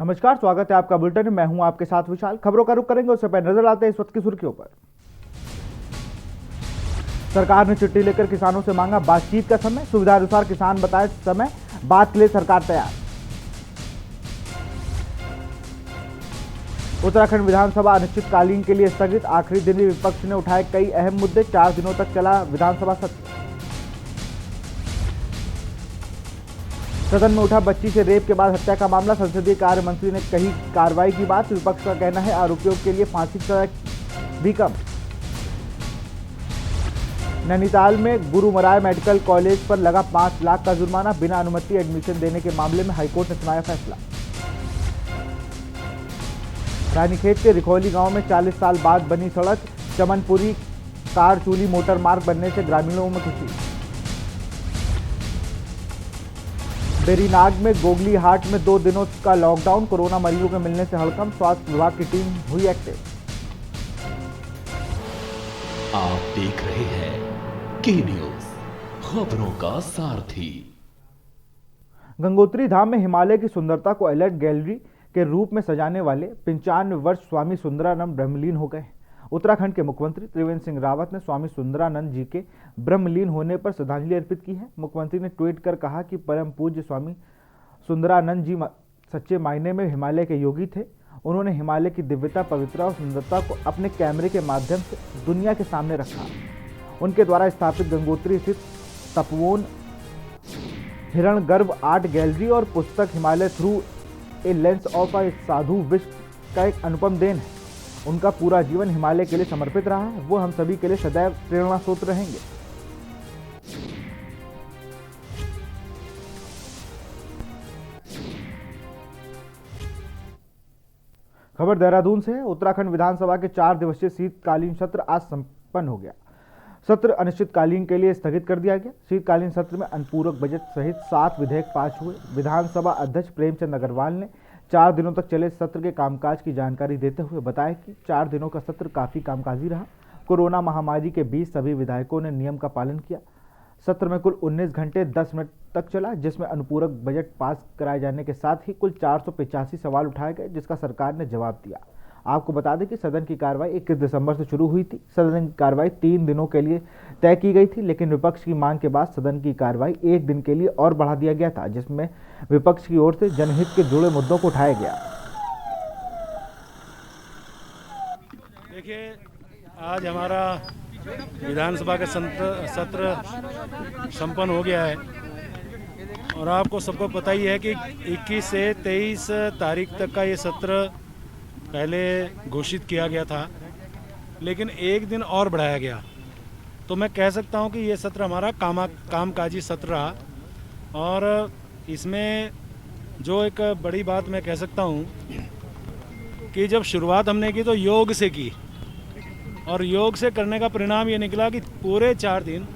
नमस्कार, स्वागत है आपका बुलेटिन में। मैं हूं आपके साथ विशाल। खबरों का रुख करेंगे, उससे पहले नजर आते हैं इस वक्त की सुर्खियों पर। सरकार ने चिट्ठी लेकर किसानों से मांगा बातचीत का समय। सुविधा अनुसार किसान बताए समय, बात के लिए सरकार तैयार। उत्तराखंड विधानसभा अनिश्चितकालीन के लिए स्थगित। आखिरी दिन भी विपक्ष ने उठाए कई अहम मुद्दे। 4 दिनों तक चला विधानसभा सत्र। सदन में उठा बच्ची से रेप के बाद हत्या का मामला। संसदीय कार्य मंत्री ने कही कार्रवाई की बात। विपक्ष का कहना है आरोपियों के लिए फांसी की सजा भी कम। नैनीताल में गुरुमराय मेडिकल कॉलेज पर लगा 5 लाख का जुर्माना। बिना अनुमति एडमिशन देने के मामले में हाईकोर्ट ने सुनाया फैसला। रानीखेत के रिखौली गांव में 40 साल बाद बनी सड़क। चमनपुरी कार चूली मोटर मार्ग बनने से ग्रामीणों में खुशी। बेरीनाग में गोगली हाट में 2 दिनों का लॉकडाउन। कोरोना मरीजों के मिलने से हड़कंप। स्वास्थ्य विभाग की टीम हुई एक्टिव। आप देख रहे हैं के न्यूज, खबरों का सारथी। गंगोत्री धाम में हिमालय की सुंदरता को अलर्ट गैलरी के रूप में सजाने वाले 95 वर्ष स्वामी सुंदरानंद ब्रह्मलीन हो गए। उत्तराखंड के मुख्यमंत्री त्रिवेंद्र सिंह रावत ने स्वामी सुंदरानंद जी के ब्रह्मलीन होने पर श्रद्धांजलि अर्पित की है। मुख्यमंत्री ने ट्वीट कर कहा कि परम पूज्य स्वामी सुंदरानंद जी सच्चे मायने में हिमालय के योगी थे। उन्होंने हिमालय की दिव्यता, पवित्रता और सुंदरता को अपने कैमरे के माध्यम से दुनिया के सामने रखा। उनके द्वारा स्थापित गंगोत्री स्थित तपोवन, हिरणगर्भ आर्ट गैलरी और पुस्तक Himalaya through a lens of a Sadhu विश्व का एक अनुपम देन है। उनका पूरा जीवन हिमालय के लिए समर्पित रहा है। वो हम सभी के लिए सदैव प्रेरणा स्रोत रहेंगे। खबर देहरादून से है। उत्तराखंड विधानसभा के 4 दिवसीय शीतकालीन सत्र आज संपन्न हो गया। सत्र अनिश्चितकालीन के लिए स्थगित कर दिया गया। शीतकालीन सत्र में अनुपूरक बजट सहित 7 विधेयक पास हुए। विधानसभा अध्यक्ष प्रेमचंद अग्रवाल ने 4 दिनों तक चले सत्र के कामकाज की जानकारी देते हुए बताया कि 4 दिनों का सत्र काफी कामकाजी रहा। कोरोना महामारी के बीच सभी विधायकों ने नियम का पालन किया। सत्र में कुल 19 घंटे 10 मिनट तक चला, जिसमें अनुपूरक बजट पास कराए जाने के साथ ही कुल 485 सवाल उठाए गए, जिसका सरकार ने जवाब दिया। आपको बता दें कि सदन की कार्रवाई 21 दिसंबर से शुरू हुई थी। सदन की कार्रवाई 3 दिनों के लिए तय की गई थी, लेकिन विपक्ष की मांग के बाद सदन की कार्रवाई 1 दिन के लिए और बढ़ा दिया गया था, जिसमें विपक्ष की ओर से जनहित के जुड़े मुद्दों को उठाया गया। देखिए, आज हमारा विधानसभा का सत्र संपन्न हो गया है और आपको सबको पता ही है कि 21 से 23 तारीख तक का ये सत्र पहले घोषित किया गया था, लेकिन 1 दिन और बढ़ाया गया। तो मैं कह सकता हूं कि ये सत्र हमारा कामकाजी सत्र रहा। और इसमें जो एक बड़ी बात मैं कह सकता हूं कि जब शुरुआत हमने की तो योग से की, और योग से करने का परिणाम ये निकला कि पूरे 4 दिन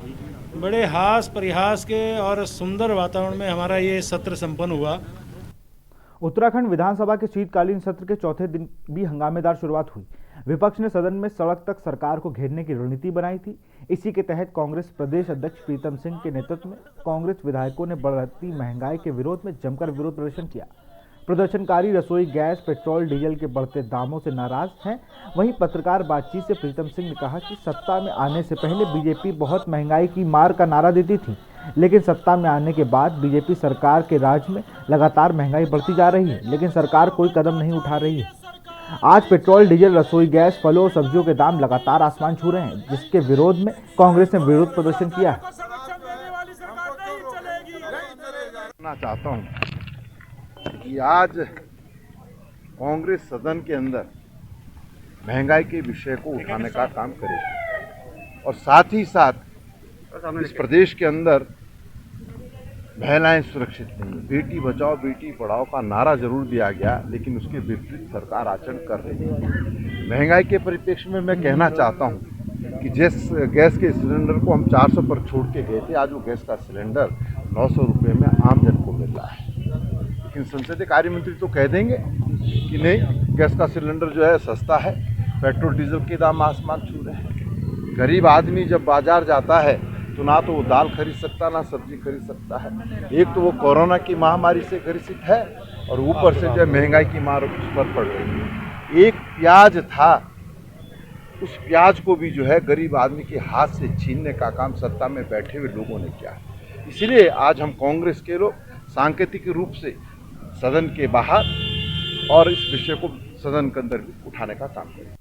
बड़े हास परिहास के और सुंदर वातावरण में हमारा ये सत्र संपन्न हुआ। उत्तराखंड विधानसभा के शीतकालीन सत्र के चौथे दिन भी हंगामेदार शुरुआत हुई। विपक्ष ने सदन में सड़क तक सरकार को घेरने की रणनीति बनाई थी। इसी के तहत कांग्रेस प्रदेश अध्यक्ष प्रीतम सिंह के नेतृत्व में कांग्रेस विधायकों ने बढ़ती महंगाई के विरोध में जमकर विरोध प्रदर्शन किया। प्रदर्शनकारी रसोई गैस, पेट्रोल, डीजल के बढ़ते दामों से नाराज हैं। वहीं पत्रकार बातचीत से प्रीतम सिंह ने कहा कि सत्ता में आने से पहले बीजेपी बहुत महंगाई की मार का नारा देती थी, लेकिन सत्ता में आने के बाद बीजेपी सरकार के राज में लगातार महंगाई बढ़ती जा रही है, लेकिन सरकार कोई कदम नहीं उठा रही है। आज पेट्रोल, डीजल, रसोई गैस, फलों और सब्जियों के दाम लगातार आसमान छू रहे हैं, जिसके विरोध में कांग्रेस ने विरोध प्रदर्शन किया है। चाहता हूं कि आज कांग्रेस सदन के अंदर महंगाई के विषय को उठाने का काम करे और साथ ही साथ इस प्रदेश के अंदर महिलाएं सुरक्षित नहीं। बेटी बचाओ बेटी पढ़ाओ का नारा जरूर दिया गया, लेकिन उसके विपरीत सरकार आचरण कर रही है। महंगाई के परिप्रेक्ष्य में मैं कहना चाहता हूं कि जिस गैस के सिलेंडर को हम 400 पर छोड़ के गए थे, आज वो गैस का सिलेंडर 900 रुपये में आम जन को मिल रहा है। लेकिन संसदीय कार्य मंत्री तो कह देंगे कि नहीं, गैस का सिलेंडर जो है सस्ता है, पेट्रोल डीजल के दाम आसमान छू रहे हैं। गरीब आदमी जब बाजार जाता है तो ना तो वो दाल खरीद सकता, ना सब्जी खरीद सकता है। एक तो वो कोरोना की महामारी से ग्रसित है और ऊपर से जो है महंगाई की मार उस पर पड़ रही है। एक प्याज था, उस प्याज को भी जो है गरीब आदमी के हाथ से छीनने का काम सत्ता में बैठे हुए लोगों ने किया है। इसलिए आज हम कांग्रेस के लोग सांकेतिक रूप से सदन के बाहर और इस विषय को सदन के अंदर भी उठाने का काम करें।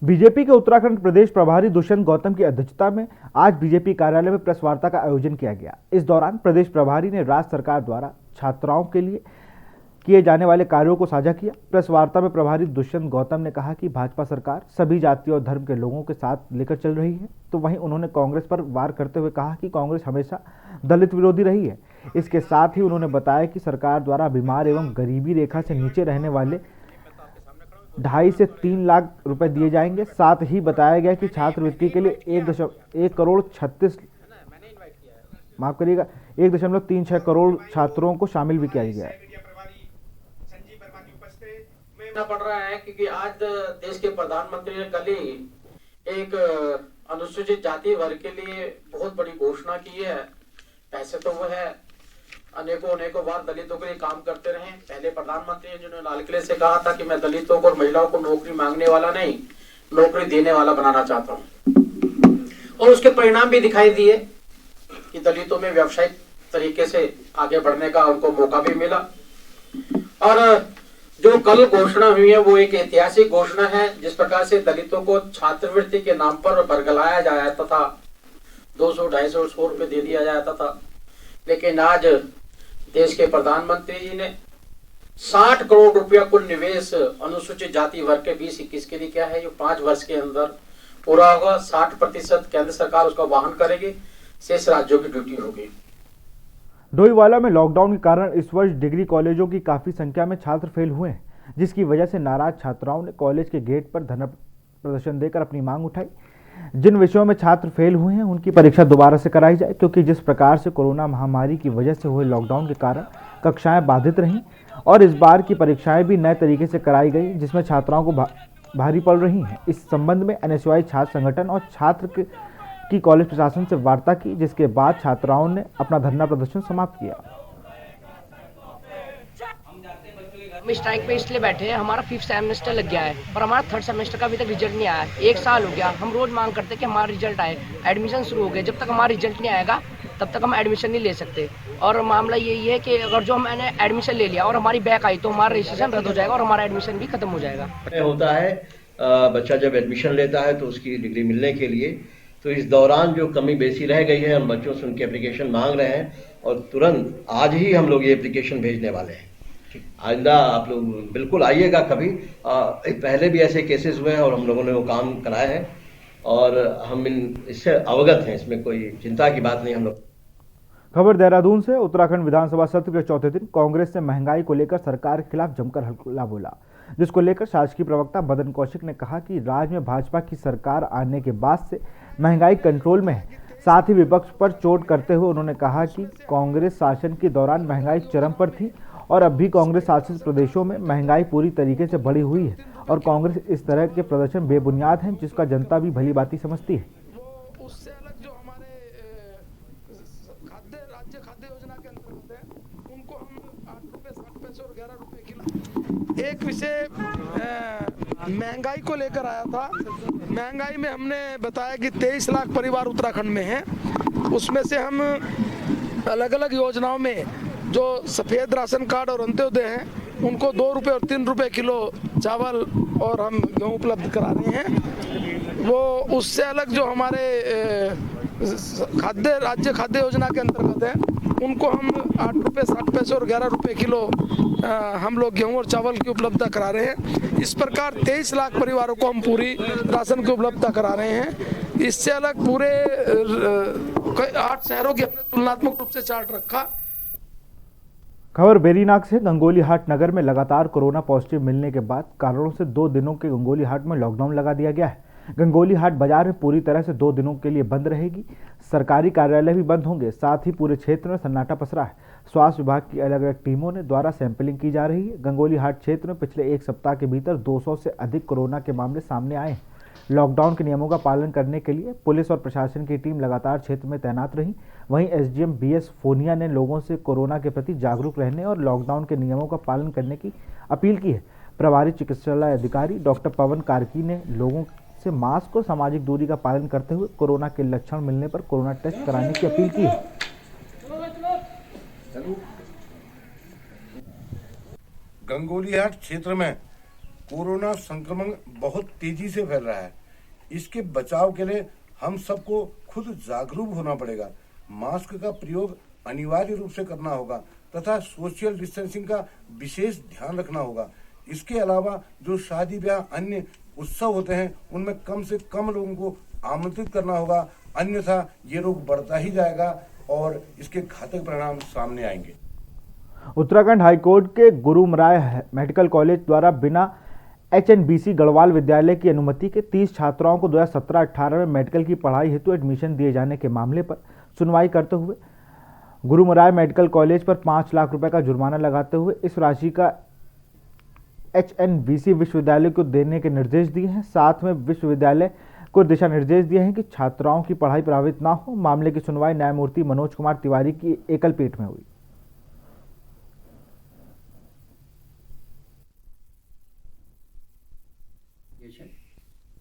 बीजेपी के उत्तराखंड प्रदेश प्रभारी दुष्यंत गौतम की अध्यक्षता में आज बीजेपी कार्यालय में प्रेस वार्ता का आयोजन किया गया। इस दौरान प्रदेश प्रभारी ने राज्य सरकार द्वारा छात्राओं के लिए किए जाने वाले कार्यों को साझा किया। प्रेस वार्ता में प्रभारी दुष्यंत गौतम ने कहा कि भाजपा सरकार सभी जाति और धर्म के लोगों के साथ लेकर चल रही है, तो वहीं उन्होंने कांग्रेस पर वार करते हुए कहा कि कांग्रेस हमेशा दलित विरोधी रही है। इसके साथ ही उन्होंने बताया कि सरकार द्वारा बीमार एवं गरीबी रेखा से नीचे रहने वाले 2.5 से 3 लाख रुपए दिए जाएंगे। साथ ही बताया गया कि छात्रवृत्ति के लिए 1.36 करोड़ छात्रों को शामिल भी किया गया है। पड़ रहा है क्योंकि आज देश के प्रधानमंत्री ने कल ही एक अनुसूचित जाति वर्ग के लिए बहुत बड़ी घोषणा की है। पैसे तो वो है, अनेकों बार दलितों के लिए काम करते रहे। पहले प्रधानमंत्री ने जिन्होंने लाल किले से कहा था कि मैं दलितों को और महिलाओं को नौकरी मांगने वाला नहीं, नौकरी देने वाला बनाना चाहता हूँ, और उसके परिणाम भी दिखाई दिए कि दलितों में व्यावसायिक तरीके से आगे बढ़ने का उनको मौका भी मिला। और जो कल घोषणा हुई है वो एक ऐतिहासिक घोषणा है। जिस प्रकार से दलितों को छात्रवृत्ति के नाम पर बरगलाया जाता था, 200, 250 और 100 रुपए दे दिया जाता था, लेकिन आज देश के प्रधानमंत्री जी ने 60 करोड़ रुपया कुल निवेश अनुसूचित जाति वर्ग के 20-21 के लिए क्या है, जो 5 वर्ष के अंदर पूरा होगा। 60% केंद्र सरकार उसका वहन करेगी, शेष राज्यों की ड्यूटी होगी। डोईवाला में लॉकडाउन के कारण इस वर्ष डिग्री कॉलेजों की काफी संख्या में छात्र फेल हुए हैं, जिसकी वजह से नाराज छात्राओं ने कॉलेज के गेट पर धरना प्रदर्शन देकर अपनी मांग उठाई। जिन विषयों में छात्र फेल हुए हैं उनकी परीक्षा दोबारा से कराई जाए, क्योंकि जिस प्रकार से कोरोना महामारी की वजह से हुए लॉकडाउन के कारण कक्षाएं बाधित रहीं और इस बार की परीक्षाएं भी नए तरीके से कराई गई, जिसमें छात्राओं को भारी पड़ रही हैं। इस संबंध में एनएसयूआई छात्र संगठन और छात्र की कॉलेज प्रशासन से वार्ता की, जिसके बाद छात्राओं ने अपना धरना प्रदर्शन समाप्त किया। हम स्ट्राइक पे इसलिए बैठे हैं, हमारा 5th सेमेस्टर लग गया है और हमारा 3rd सेमेस्टर का अभी तक रिजल्ट नहीं आया है। 1 साल हो गया, हम रोज मांग करते हैं कि हमारा रिजल्ट आए। एडमिशन शुरू हो गए, जब तक हमारा रिजल्ट नहीं आएगा तब तक हम एडमिशन नहीं ले सकते। और मामला यही है कि अगर जो मैंने एडमिशन ले लिया और हमारी बैक आई तो हमारा रजिस्ट्रेशन रद्द हो जाएगा और हमारा एडमिशन भी खत्म हो जाएगा। होता है बच्चा जब एडमिशन लेता है तो उसकी डिग्री मिलने के लिए, तो इस दौरान जो कमी बेसी रह गई है, हम बच्चों से उनकी एप्लीकेशन मांग रहे हैं और तुरंत आज ही हम लोग ये एप्लीकेशन भेजने वाले हैं। आइंदा आप लोग बिल्कुल आइएगा कभी। पहले भी ऐसे केसेस हुए हैं और हम लोगों ने वो काम कराए हैं और हम इससे अवगत हैं, इसमें कोई चिंता की बात नहीं। हम लोग खबर देहरादून से। उत्तराखंड विधानसभा सत्र के चौथे दिन कांग्रेस ने महंगाई को लेकर सरकार के खिलाफ जमकर हल्ला बोला, जिसको लेकर शासकीय प्रवक्ता मदन कौशिक ने कहा कि राज्य में भाजपा की सरकार आने के बाद से महंगाई कंट्रोल में है। साथ ही विपक्ष पर चोट करते हुए उन्होंने कहा कि कांग्रेस शासन के दौरान महंगाई चरम पर थी और अब भी कांग्रेस शासित प्रदेशों में महंगाई पूरी तरीके से बढ़ी हुई है और कांग्रेस इस तरह के प्रदर्शन बेबुनियाद हैं, जिसका जनता भी भली भांति समझती है। उससे अलग जो हमारे राज्य खाद्य योजना के अंतर्गत है, उनको हम 8 रुपए 60 पैसे और 11 रुपए किलो। एक विषय महंगाई को लेकर आया था। महंगाई में हमने बताया कि 23 लाख परिवार उत्तराखंड में हैं, उसमें से हम अलग अलग योजनाओं में जो सफ़ेद राशन कार्ड और अंत्योदय हैं उनको 2 रुपये और 3 रुपये किलो चावल और हम गेहूँ उपलब्ध करा रहे हैं। वो उससे अलग जो हमारे राज्य खाद्य योजना के अंतर्गत है, उनको हम 8 रुपये 60 पैसे और 11 रुपये किलो हम लोग गेहूँ और चावल की उपलब्धता करा रहे हैं। इस प्रकार 23 लाख परिवारों को हम पूरी राशन की उपलब्धता करा रहे हैं। इससे अलग पूरे 8 शहरों की हमने तुलनात्मक रूप से चार्ट रखा। खबर बेरीनाग से। गंगोली हाट नगर में लगातार कोरोना पॉजिटिव मिलने के बाद कारणों से 2 दिनों के गंगोली हाट में लॉकडाउन लगा दिया गया है। गंगोली हाट बाजार में पूरी तरह से 2 दिनों के लिए बंद रहेगी। सरकारी कार्यालय भी बंद होंगे। साथ ही पूरे क्षेत्र में सन्नाटा पसरा है। स्वास्थ्य विभाग की अलग अलग टीमों ने द्वारा सैंपलिंग की जा रही है। गंगोली हाट क्षेत्र में पिछले 1 सप्ताह के भीतर 200 से अधिक कोरोना के मामले सामने आए हैं। लॉकडाउन के नियमों का पालन करने के लिए पुलिस और प्रशासन की टीम लगातार क्षेत्र में तैनात रही। वहीं एसडीएम बीएस फोनिया ने लोगों से कोरोना के प्रति जागरूक रहने और लॉकडाउन के नियमों का पालन करने की अपील की है। प्रभारी चिकित्सालय अधिकारी डॉक्टर पवन कार्की ने लोगों से मास्क और सामाजिक दूरी का पालन करते हुए कोरोना के लक्षण मिलने पर कोरोना टेस्ट कराने की अपील की है। गंगोलीहाट क्षेत्र में कोरोना संक्रमण बहुत तेजी से फैल रहा है। इसके बचाव के लिए हम सबको खुद जागरूक होना पड़ेगा। मास्क का प्रयोग अनिवार्य रूप से करना होगा तथा सोशल डिस्टेंसिंग का विशेष ध्यान रखना होगा। इसके अलावा जो शादी ब्याह अन्य उत्सव होते हैं उनमें कम से कम लोगों को आमंत्रित करना होगा, अन्यथा ये रोग बढ़ता ही जाएगा और इसके घातक परिणाम सामने आएंगे। उत्तराखंड हाईकोर्ट के गुरुमराय मेडिकल कॉलेज द्वारा बिना HNBC गढ़वाल विद्यालय की अनुमति के 30 छात्राओं को 2017-18 में मेडिकल की पढ़ाई हेतु एडमिशन दिए जाने के मामले पर सुनवाई करते हुए गुरुमराय मेडिकल कॉलेज पर 5 लाख रुपए का जुर्माना लगाते हुए इस राशि का HNBC विश्वविद्यालय को देने के निर्देश दिए हैं। साथ में विश्वविद्यालय को दिशा निर्देश दिए हैं कि छात्राओं की पढ़ाई प्रभावित न हो। मामले की सुनवाई न्यायमूर्ति मनोज कुमार तिवारी की एकल पीठ में हुई।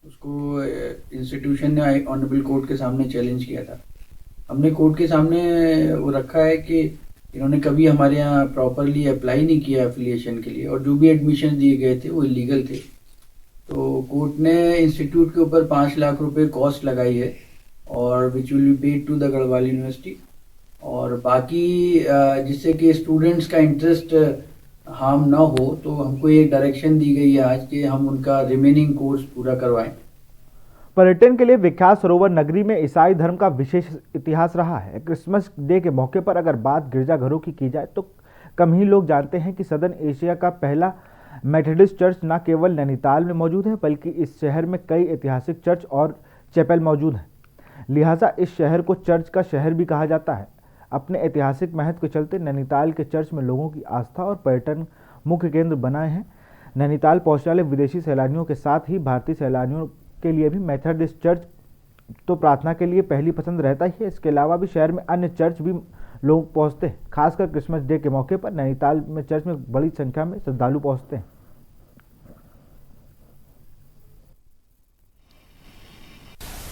उसको इंस्टीट्यूशन ने ऑनरेबल कोर्ट के सामने चैलेंज किया था। हमने कोर्ट के सामने वो रखा है कि इन्होंने कभी हमारे यहाँ प्रॉपरली अप्लाई नहीं किया एफिलिएशन के लिए और जो भी एडमिशन दिए गए थे वो इलीगल थे। तो कोर्ट ने इंस्टीट्यूट के ऊपर 5 लाख रुपए कॉस्ट लगाई है और which will be paid to the Garhwal university. और बाकी जिससे कि स्टूडेंट्स का इंटरेस्ट हार्म ना हो तो हमको ये डायरेक्शन दी गई है आज कि हम उनका रिमेनिंग कोर्स पूरा करवाएं। पर्यटन के लिए विख्यात सरोवर नगरी में ईसाई धर्म का विशेष इतिहास रहा है। क्रिसमस डे के मौके पर अगर बात गिरजाघरों की जाए तो कम ही लोग जानते हैं कि सदर्न एशिया का पहला मेथोडिस्ट चर्च न केवल नैनीताल में मौजूद है बल्कि इस शहर में कई ऐतिहासिक चर्च और चैपल मौजूद हैं। लिहाजा इस शहर को चर्च का शहर भी कहा जाता है। अपने ऐतिहासिक महत्व के चलते नैनीताल के चर्च में लोगों की आस्था और पर्यटन मुख्य केंद्र बनाए हैं। नैनीताल पहुंचने वाले विदेशी सैलानियों के साथ ही भारतीय सैलानियों के लिए भी मेथोडिस्ट चर्च तो प्रार्थना के लिए पहली पसंद रहता ही है। इसके अलावा भी शहर में अन्य चर्च भी लोग पहुंचते हैं। खासकर क्रिसमस डे के मौके पर नैनीताल में चर्च में बड़ी संख्या में श्रद्धालु पहुंचते हैं।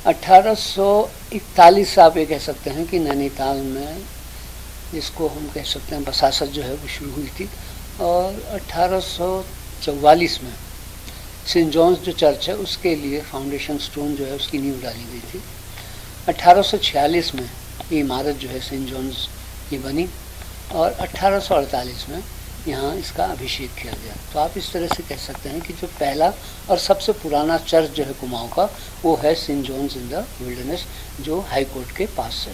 1841 आप ये कह सकते हैं कि नैनीताल में जिसको हम कह सकते हैं बसासत जो है वो शुरू हुई थी और 1844 में सेंट जॉन्स जो चर्च है उसके लिए फाउंडेशन स्टोन जो है उसकी नींव डाली गई थी। 1846 में ये इमारत जो है सेंट जॉन्स की बनी और 1848 में यहाँ इसका अभिषेक किया गया। तो आप इस तरह से कह सकते हैं कि जो पहला और सबसे पुराना चर्च जो है कुमाऊं का वो है saint John's in the wilderness जो हाई कोर्ट के पास है।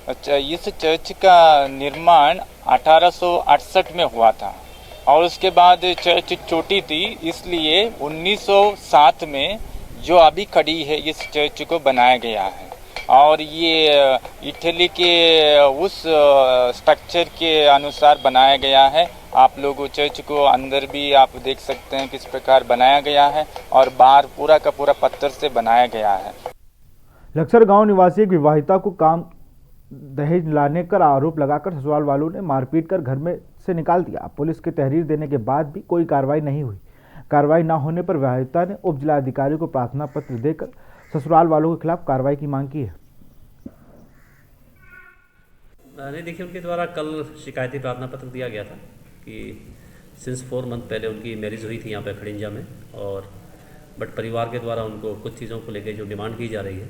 अच्छा, इस चर्च का निर्माण 1868 में हुआ था और उसके बाद चर्च छोटी थी, इसलिए 1907 में जो अभी खड़ी है इस चर्च को बनाया गया है और ये इटली के उस स्ट्रक्चर के अनुसार बनाया गया है। आप लोग चर्च को अंदर भी आप देख सकते हैं किस प्रकार बनाया गया है और बाहर पूरा का पूरा पत्थर से बनाया गया है। लक्सर गांव निवासी एक विवाहिता को काम दहेज लाने का आरोप लगाकर ससुराल वालों ने मारपीट कर घर में से निकाल दिया। पुलिस की तहरीर देने के बाद भी कोई कार्रवाई नहीं हुई। कार्रवाई न होने पर विवाहिता ने उप जिलाधिकारी को प्रार्थना पत्र देकर ससुराल वालों के खिलाफ कार्रवाई की मांग की है। नहीं, देखिए, उनके द्वारा कल शिकायती प्रार्थना पत्र दिया गया था कि सिंस 4 मंथ पहले उनकी मैरिज हुई थी यहाँ पे खड़िंजा में और बट परिवार के द्वारा उनको कुछ चीज़ों को लेकर जो डिमांड की जा रही है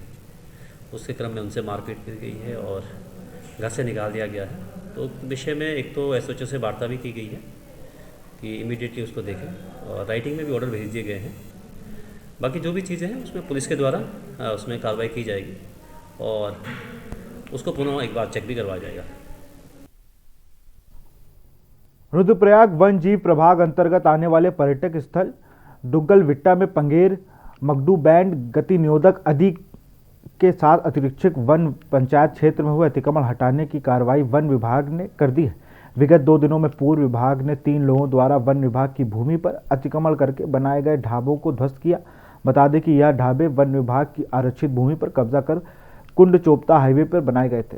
उसके क्रम में उनसे मारपीट की गई है और घर से निकाल दिया गया है। तो विषय में एक तो SHO से वार्ता भी की गई है कि इमीडिएटली उसको देखें और राइटिंग में भी ऑर्डर भेज दिए गए हैं। बाकी जो भी चीज़ें हैं उसमें पुलिस के द्वारा उसमें कार्रवाई की जाएगी और उसको पुनः एक बार चेक भी करवाया जाएगा। रुद्रप्रयाग वन जीव प्रभाग अंतर्गत आने वाले पर्यटक स्थल डुग्गलविट्टा में पंगेर मगडू बैंड गति निरोधक आदि के साथ अतिरिक्त वन पंचायत क्षेत्र में हुए अतिक्रमण हटाने की कार्रवाई वन विभाग ने कर दी है। विगत 2 दिनों में पूर्व विभाग ने 3 लोगों द्वारा वन विभाग की भूमि पर अतिक्रमण करके बनाए गए ढाबों को ध्वस्त किया। बता दें कि यह ढाबे वन विभाग की आरक्षित भूमि पर कब्जा कर कुंड चोपता हाईवे पर बनाए गए थे।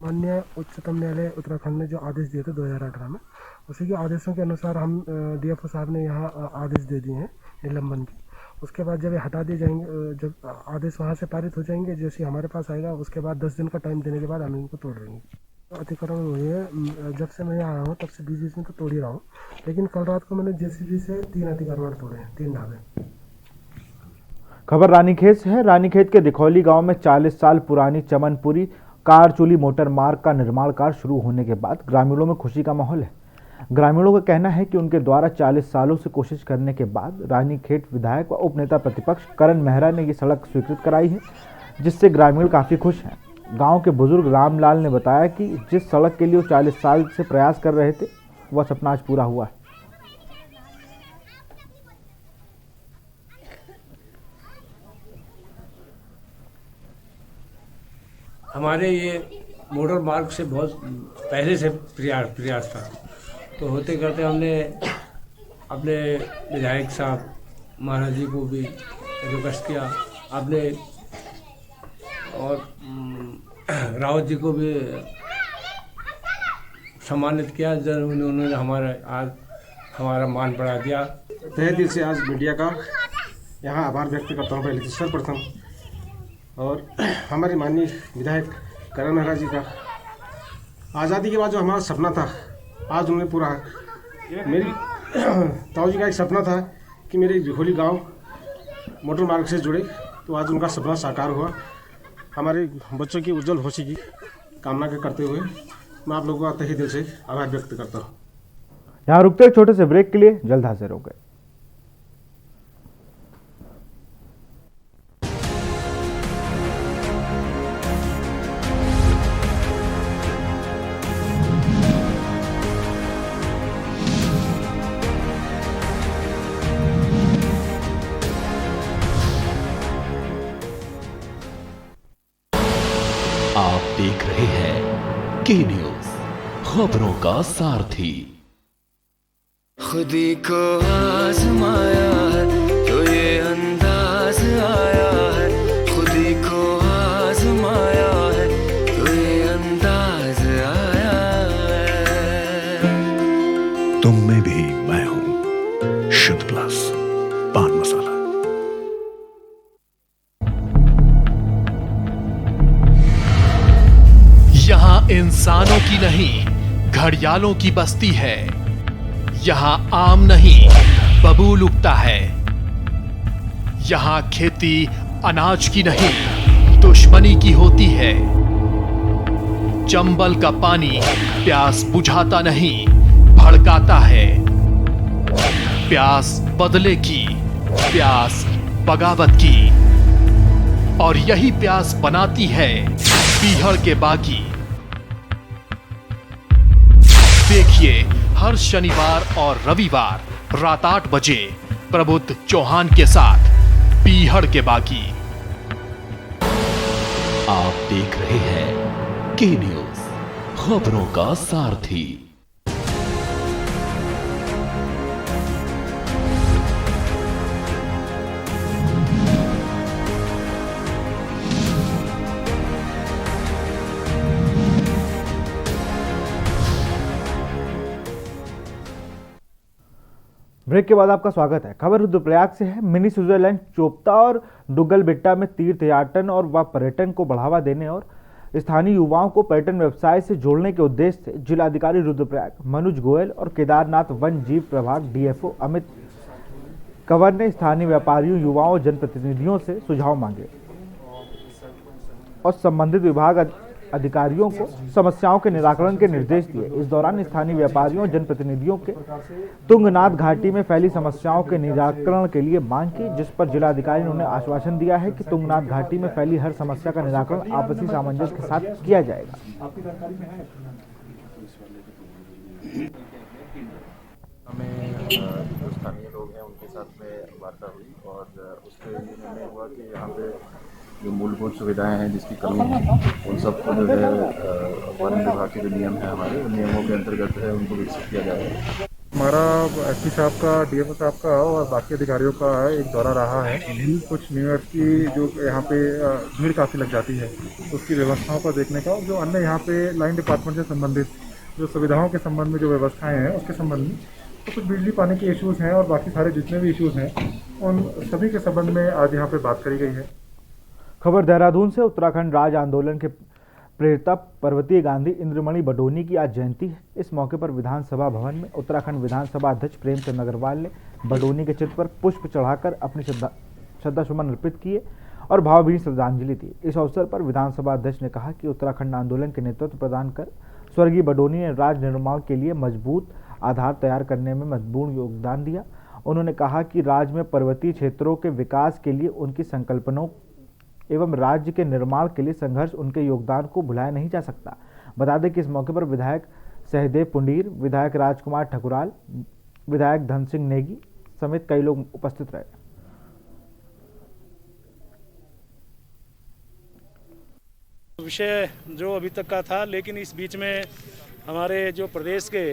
माननीय उच्चतम न्यायालय उत्तराखंड ने जो आदेश दिए थे 2018 में, उसी के आदेशों के अनुसार हम डीएफओ साहब ने यहाँ आदेश दे दिए हैं निलंबन की। उसके बाद जब ये हटा दिए जाएंगे, जब आदेश वहाँ से पारित हो जाएंगे, जैसे हमारे पास आएगा उसके बाद 10 दिन का टाइम देने के बाद हम इनको तोड़ देंगे। अतिक्रमण हुई है, जब से मैं यहाँ आया हूँ तब से 20 दिन तो तोड़ ही रहा हूँ, लेकिन कल रात को मैंने जेसीबी से 3 अतिक्रमण तोड़े हैं, 3 ढाबे। खबर रानीखेत से है। रानीखेत के दिखौली गांव में 40 साल पुरानी चमनपुरी कार चूली मोटर मार्ग का निर्माण कार्य शुरू होने के बाद ग्रामीणों में खुशी का माहौल है। ग्रामीणों का कहना है कि उनके द्वारा 40 सालों से कोशिश करने के बाद रानीखेत विधायक व उपनेता प्रतिपक्ष करण मेहरा ने ये सड़क स्वीकृत कराई है, जिससे ग्रामीण काफी खुश हैं। गांव के बुजुर्ग रामलाल ने बताया कि जिस सड़क के लिए वो 40 साल से प्रयास कर रहे थे, वह सपना आज पूरा हुआ है। हमारे ये मोटर मार्ग से बहुत पहले से प्रयास था, तो होते करते हमने अपने विधायक साहब महाराज जी को भी रिक्वेस्ट किया, आपने और रावत जी को भी सम्मानित किया, जब उन्होंने हमारा मान बढ़ा दिया। तहे दिल से आज मीडिया का यहाँ आभार व्यक्त करता हूँ पहले सर्वप्रथम, और हमारे माननीय विधायक करण मेहरा जी का आज़ादी के बाद जो हमारा सपना था आज उन्होंने पूरा। मेरी ताऊ जी का एक सपना था कि मेरे दिखौली गांव मोटर मार्ग से जुड़े, तो आज उनका सपना साकार हुआ। हमारे बच्चों की उज्जवल भविष्य की कामना करते हुए मैं आप लोगों का तहे दिल से आभार व्यक्त करता हूँ। यहाँ रुकते एक छोटे से ब्रेक के लिए, जल्द हाजिर हो गए। आप देख रहे हैं के न्यूज, खबरों का सारथी। खुदी को आजमाया है तो ये अंदाज आया है, खुदी को आजमाया है तो ये अंदाज आया है। तुम में भी मैं हूं, शुद्ध प्लस पान मसाला। यहाँ इंसानों की नहीं घड़ियालों की बस्ती है। यहाँ आम नहीं बबूल उगता है। यहाँ खेती अनाज की नहीं दुश्मनी की होती है। चंबल का पानी प्यास बुझाता नहीं भड़काता है। प्यास बदले की, प्यास बगावत की, और यही प्यास बनाती है पीहड़ के बागी। देखिए हर शनिवार और रविवार रात 8 बजे प्रबुद्ध चौहान के साथ पीहड़ के बागी। आप देख रहे हैं के न्यूज, खबरों का सारथी। ब्रेक के बाद आपका स्वागत है। खबर रुद्रप्रयाग से है। मिनी स्विट्जरलैंड चोपता और डुग्गलबेट्टा में तीर्थयाटन और पर्यटन को बढ़ावा देने और स्थानीय युवाओं को पर्यटन व्यवसाय से जोड़ने के उद्देश्य से जिलाधिकारी रुद्रप्रयाग मनुज गोयल और केदारनाथ वन जीव प्रभाग डीएफओ अमित कंवर ने स्थानीय व्यापारियों, युवाओं और जनप्रतिनिधियों से सुझाव मांगे और संबंधित विभाग अधिकारियों को समस्याओं के निराकरण के निर्देश दिए। इस दौरान स्थानीय व्यापारियों और जनप्रतिनिधियों के तुंगनाथ घाटी में फैली समस्याओं के निराकरण के लिए मांग की, जिस पर जिलाधिकारी ने उन्हें आश्वासन दिया है कि तुंगनाथ घाटी में फैली हर समस्या का निराकरण आपसी सामंजस्य के साथ किया जाएगा। हमें जो स्थानीय लोग हैं उनके साथ में वार्ता हुई और उसके निर्णय हुआ कि यहाँ पे जो मूलभूत सुविधाएं हैं जिसकी कमी है उन सबको जो है वन विभाग के जो नियम है हमारे उन नियमों के अंतर्गत है उनको विकसित किया जाएगा। हमारा एसपी साहब का, डीएफओ साहब का और बाकी अधिकारियों का एक दौरा रहा है। कुछ न्यू ईयर की जो यहाँ पे भीड़ काफ़ी लग जाती है, उसकी व्यवस्थाओं को देखने का, और जो अन्य यहाँ पे लाइन डिपार्टमेंट से संबंधित जो सुविधाओं के संबंध में जो व्यवस्थाएं हैं उसके संबंध में, तो कुछ बिजली पानी के इश्यूज़ हैं और बाकी सारे जितने भी इश्यूज़ हैं उन सभी के संबंध में आज यहाँ पे बात करी गई है। खबर देहरादून से। उत्तराखंड राज्य आंदोलन के प्रेरता पर्वतीय गांधी इंद्रमणि बडोनी की आज जयंती है। इस मौके पर विधानसभा भवन में उत्तराखंड विधानसभा अध्यक्ष प्रेमचंद अग्रवाल ने बडोनी के चित्र पर पुष्प चढ़ाकर अपनी श्रद्धासुमन अर्पित किए और भावभीनी श्रद्धांजलि दी। इस अवसर पर विधानसभा अध्यक्ष ने कहा कि उत्तराखंड आंदोलन के नेतृत्व प्रदान कर स्वर्गीय बडोनी ने राज्य निर्माण के लिए मजबूत आधार तैयार करने में महत्वपूर्ण योगदान दिया। उन्होंने कहा कि राज्य में पर्वतीय क्षेत्रों के विकास के लिए उनकी संकल्पनाओं एवं राज्य के निर्माण के लिए संघर्ष, उनके योगदान को भुलाया नहीं जा सकता। बता दें कि इस मौके पर विधायक सहदेव पुंडीर, विधायक राजकुमार ठकुराल, विधायक धन सिंह नेगी समेत कई लोग उपस्थित रहे। विषय जो अभी तक का था, लेकिन इस बीच में हमारे जो प्रदेश के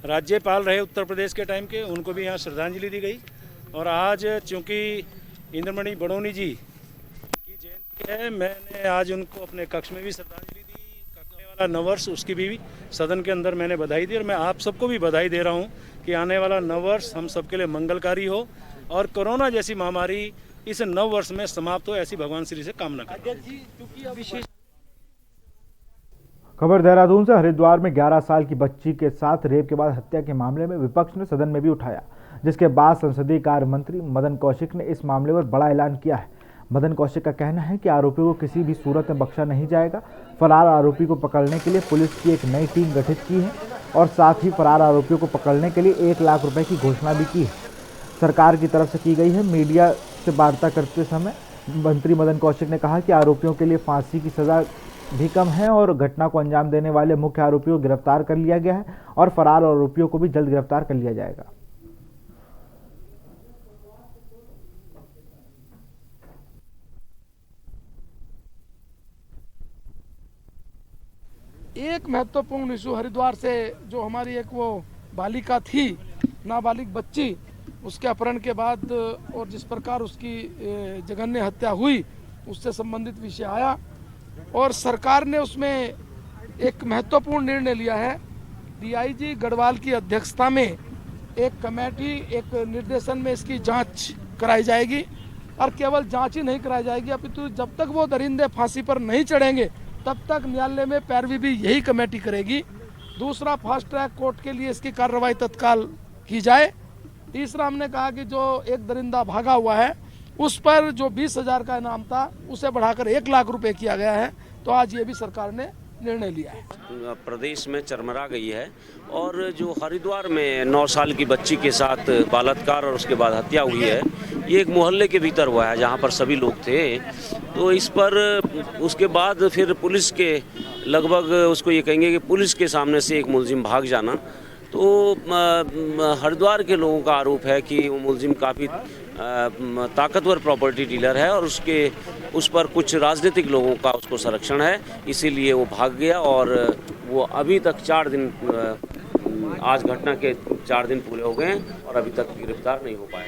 राज्यपाल रहे उत्तर प्रदेश के टाइम के, उनको भी यहाँ श्रद्धांजलि दी गई। और आज चूँकि इंद्रमणि बडोनी जी की जयंती है, मैंने आज उनको अपने कक्ष में भी श्रद्धांजलि दी। आने वाला नववर्ष उसकी भी सदन के अंदर मैंने बधाई दी, और मैं आप सबको भी बधाई दे रहा हूँ कि आने वाला नववर्ष हम सबके लिए मंगलकारी हो और कोरोना जैसी महामारी इस नववर्ष में समाप्त हो, ऐसी भगवान श्री से कामना करता हूं। खबर देहरादून से। हरिद्वार में 11 साल की बच्ची के साथ रेप के बाद हत्या के मामले में विपक्ष ने सदन में भी उठाया, जिसके बाद संसदीय कार्य मंत्री मदन कौशिक ने इस मामले पर बड़ा ऐलान किया है। मदन कौशिक का कहना है कि आरोपियों को किसी भी सूरत में बख्शा नहीं जाएगा। फरार आरोपी को पकड़ने के लिए पुलिस की एक नई टीम गठित की है और साथ ही फरार आरोपियों को पकड़ने के लिए 1 लाख रुपए की घोषणा भी की है, सरकार की तरफ से की गई है। मीडिया से वार्ता करते समय मंत्री मदन कौशिक ने कहा कि आरोपियों के लिए फांसी की सजा भी कम है और घटना को अंजाम देने वाले मुख्य आरोपियों को गिरफ्तार कर लिया गया है और फरार आरोपियों को भी जल्द गिरफ्तार कर लिया जाएगा। एक महत्वपूर्ण इशू हरिद्वार से जो हमारी एक वो बालिका थी, नाबालिग बच्ची, उसके अपहरण के बाद और जिस प्रकार उसकी जघन्य हत्या हुई, उससे संबंधित विषय आया और सरकार ने उसमें एक महत्वपूर्ण निर्णय लिया है। डीआईजी गढ़वाल की अध्यक्षता में एक कमेटी, एक निर्देशन में इसकी जांच कराई जाएगी और केवल जांच ही नहीं कराई जाएगी, अपितु जब तक वो दरिंदे फांसी पर नहीं चढ़ेंगे तब तक न्यायालय में पैरवी भी यही कमेटी करेगी। दूसरा, फास्ट ट्रैक कोर्ट के लिए इसकी कार्रवाई तत्काल की जाए। तीसरा, हमने कहा कि जो एक दरिंदा भागा हुआ है उस पर जो 20,000 का इनाम था उसे बढ़ाकर 1 लाख रुपए किया गया है। तो आज ये भी सरकार ने निर्णय लिया है। प्रदेश में चरमरा गई है और जो हरिद्वार में 9 साल की बच्ची के साथ बलात्कार और उसके बाद हत्या हुई है, ये एक मोहल्ले के भीतर हुआ है जहाँ पर सभी लोग थे। तो इस पर उसके बाद फिर पुलिस के लगभग उसको ये कहेंगे कि पुलिस के सामने से एक मुलजिम भाग जाना। तो हरिद्वार के लोगों का आरोप है कि वो मुलजिम काफ़ी ताकतवर प्रॉपर्टी डीलर है और उस पर कुछ राजनीतिक लोगों का उसको संरक्षण है, इसीलिए वो भाग गया और वो अभी तक 4 दिन, आज घटना के 4 दिन पूरे हो गए हैं और अभी तक गिरफ्तार नहीं हो पाए।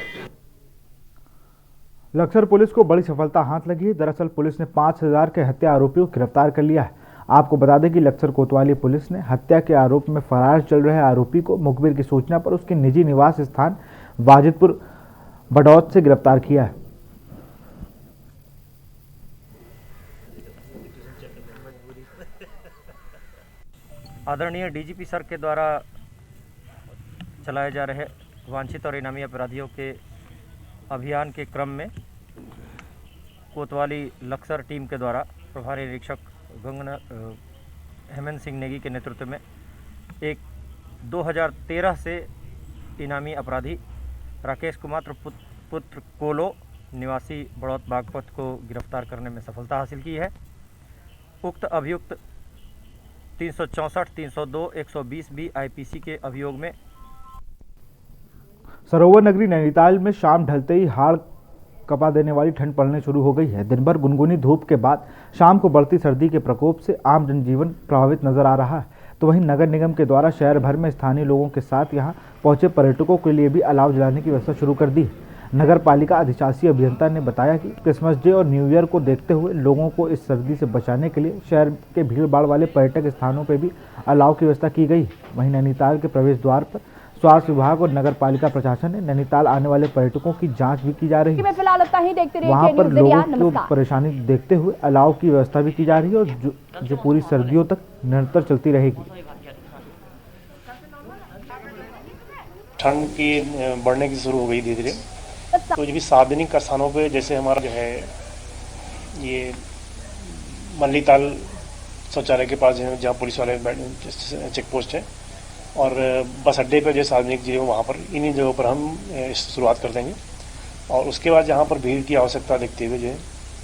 लक्सर पुलिस को बड़ी सफलता हाथ लगी है। दरअसल पुलिस ने 5,000 के हत्या आरोपियों को गिरफ्तार कर लिया है। आपको बता दें कि लक्सर कोतवाली पुलिस ने हत्या के आरोप में फरार चल रहे आरोपी को मुखबिर की सूचना पर उसके निजी निवास स्थान वाजिदपुर बडौत से गिरफ्तार किया है। आदरणीय डीजीपी सर के द्वारा चलाए जा रहे वांछित और इनामी अपराधियों के अभियान के क्रम में कोतवाली लक्सर टीम के द्वारा प्रभारी निरीक्षक हेमंत सिंह नेगी के नेतृत्व में एक 2013 से इनामी अपराधी राकेश कुमार पुत्र कोलो निवासी बड़ौत बागपत को गिरफ्तार करने में सफलता हासिल की है। उक्त अभियुक्त 364, 302, 120 बी आईपीसी के अभियोग में सरोवर नगरी नैनीताल में शाम ढलते ही हाड़ कपा देने वाली ठंड पड़ने शुरू हो गई है। दिन भर गुनगुनी धूप के बाद शाम को बढ़ती सर्दी के प्रकोप से आम जनजीवन प्रभावित नजर आ रहा है। तो वहीं नगर निगम के द्वारा शहर भर में स्थानीय लोगों के साथ यहां पहुंचे पर्यटकों के लिए भी अलाव जलाने की व्यवस्था शुरू कर दी है। नगर पालिका अधिशासी अभियंता ने बताया कि क्रिसमस डे और न्यू ईयर को देखते हुए लोगों को इस सर्दी से बचाने के लिए शहर के भीड़ भाड़ वाले पर्यटक स्थानों पर भी अलाव की व्यवस्था की गई। वहीं नैनीताल के प्रवेश द्वार पर स्वास्थ्य विभाग और नगर पालिका प्रशासन ने नैनीताल आने वाले पर्यटकों की जांच भी की जा रही है। फिलहाल इतना ही, देखते रहिए वहाँ पर लोगों को नमस्कार। परेशानी देखते हुए अलाव की व्यवस्था भी की जा रही है और जो पूरी सर्दियों तक निरंतर चलती रहेगी। ठंड की बढ़ने की शुरू हो गई धीरे धीरे, तो जो भी सार्वजनिक स्थानों पे जैसे हमारा जो है ये मल्लीताल शौचालय के पास जहाँ पुलिस वाले चेक पोस्ट है और बस अड्डे पर जो सार्वजनिक जगह वहाँ पर इन्हीं जगहों पर हम शुरुआत कर देंगे और उसके बाद जहाँ पर भीड़ की आवश्यकता देखते हुए जो है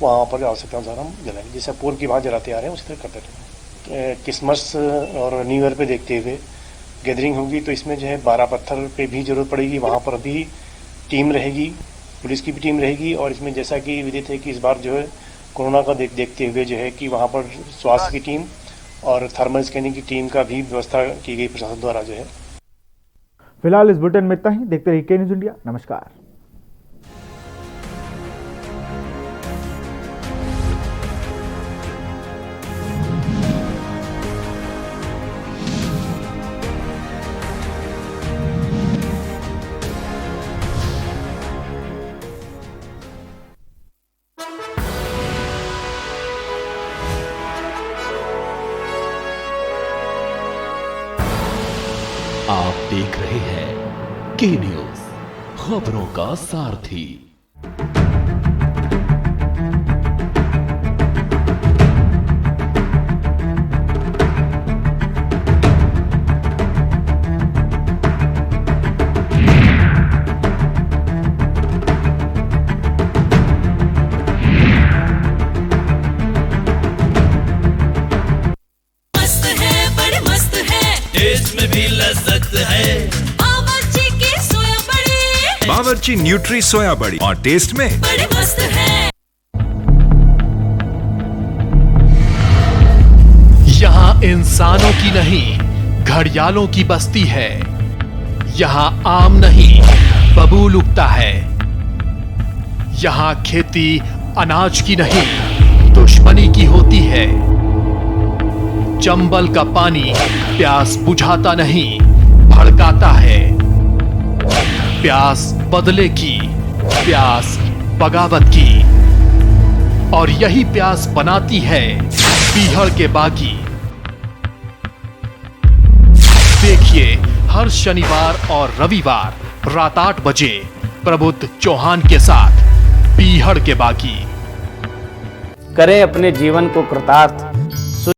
वहाँ पर आवश्यकता अनुसार हम जलाएंगे, जैसे पूर्व की वहाँ जलाते आ रहे हैं उसी तरह करते रहेंगे। क्रिसमस और न्यू ईयर पे देखते हुए गैदरिंग होगी तो इसमें जो है 12 पत्थर पे भी जरूरत पड़ेगी, वहाँ पर भी टीम रहेगी, पुलिस की भी टीम रहेगी और इसमें जैसा कि विदित है कि इस बार जो है कोरोना का देखते हुए जो है कि वहाँ पर स्वास्थ्य की टीम और थर्मल स्कैनिंग की टीम का भी व्यवस्था की गई प्रशासन द्वारा जो है। फिलहाल इस बुलेटिन में इतना ही। देखते रहिए के न्यूज़ इंडिया। नमस्कार। आप देख रहे हैं के न्यूज, खबरों का सारथी। मस्त है, बड़े मस्त है, टेस्ट में भी लज्जत है। बावर्ची की सोया बड़ी, बावर्ची न्यूट्री सोया बड़ी और टेस्ट में बड़े मस्त है। यहाँ इंसानों की नहीं, घड़ियालों की बस्ती है। यहाँ आम नहीं, बबूल उगता है। यहाँ खेती अनाज की नहीं, दुश्मनी की होती है। चंबल का पानी प्यास बुझाता नहीं, भड़काता है। प्यास बदले की, प्यास बगावत की, और यही प्यास बनाती है पीहड़ के बागी। देखिए हर शनिवार और रविवार रात 8 बजे प्रबुद्ध चौहान के साथ पीहड़ के बागी। करें अपने जीवन को कृतार्थ,